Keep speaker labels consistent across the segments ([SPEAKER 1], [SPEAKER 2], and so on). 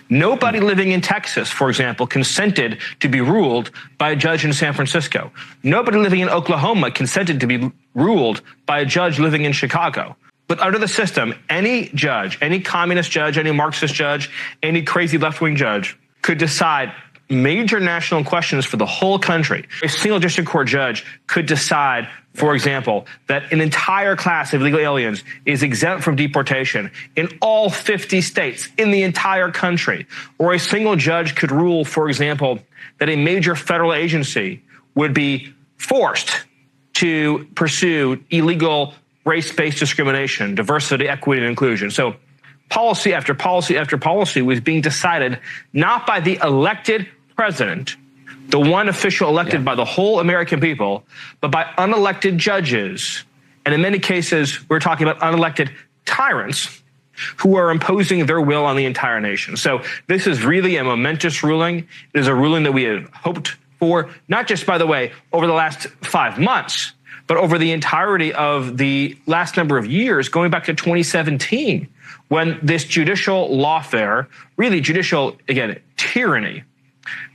[SPEAKER 1] Nobody living in Texas, for example, consented to be ruled by a judge in San Francisco. Nobody living in Oklahoma consented to be ruled by a judge living in Chicago. But under the system, any judge, any communist judge, any Marxist judge, any crazy left-wing judge could decide major national questions for the whole country. A single district court judge could decide, for example, that an entire class of illegal aliens is exempt from deportation in all 50 states in the entire country. Or a single judge could rule, for example, that a major federal agency would be forced to pursue illegal race-based discrimination, diversity, equity, and inclusion. So policy after policy after policy was being decided not by the elected president, the one official elected by the whole American people, but by unelected judges. And in many cases, we're talking about unelected tyrants who are imposing their will on the entire nation. So this is really a momentous ruling. It is a ruling that we have hoped for, not just, by the way, over the last 5 months, but over the entirety of the last number of years, going back to 2017, when this judicial lawfare, really judicial, again, tyranny,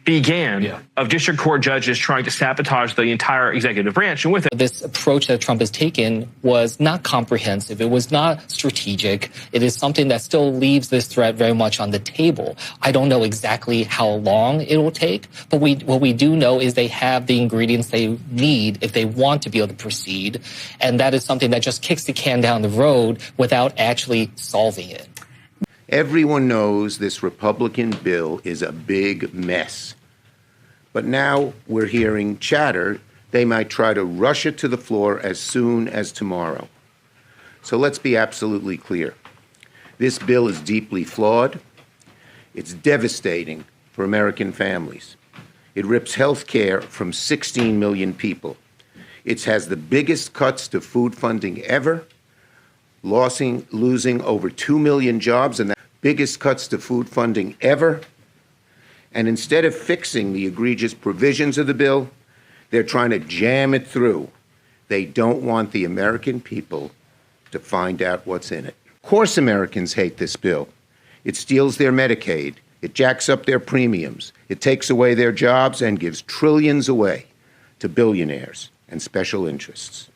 [SPEAKER 1] began of district court judges trying to sabotage the entire executive branch. And with it,
[SPEAKER 2] this approach that Trump has taken was not comprehensive. It was not strategic. It is something that still leaves this threat very much on the table. I don't know exactly how long it will take, but what we do know is they have the ingredients they need if they want to be able to proceed. And that is something that just kicks the can down the road without actually solving it.
[SPEAKER 3] Everyone knows this Republican bill is a big mess. But now we're hearing chatter they might try to rush it to the floor as soon as tomorrow. So let's be absolutely clear. This bill is deeply flawed. It's devastating for American families. It rips health care from 16 million people. It has the biggest cuts to food funding ever, losing over 2 million jobs, and the biggest cuts to food funding ever. And instead of fixing the egregious provisions of the bill, they're trying to jam it through. They don't want the American people to find out what's in it. Of course Americans hate this bill. It steals their Medicaid. It jacks up their premiums. It takes away their jobs and gives trillions away to billionaires and special interests.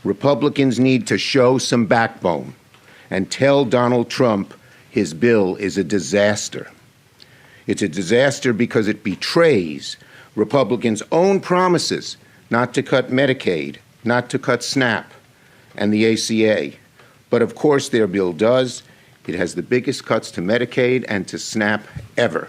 [SPEAKER 3] Republicans need to show some backbone and tell Donald Trump his bill is a disaster. It's a disaster because it betrays Republicans' own promises not to cut Medicaid, not to cut SNAP and the ACA. But of course their bill does. It has the biggest cuts to Medicaid and to SNAP ever.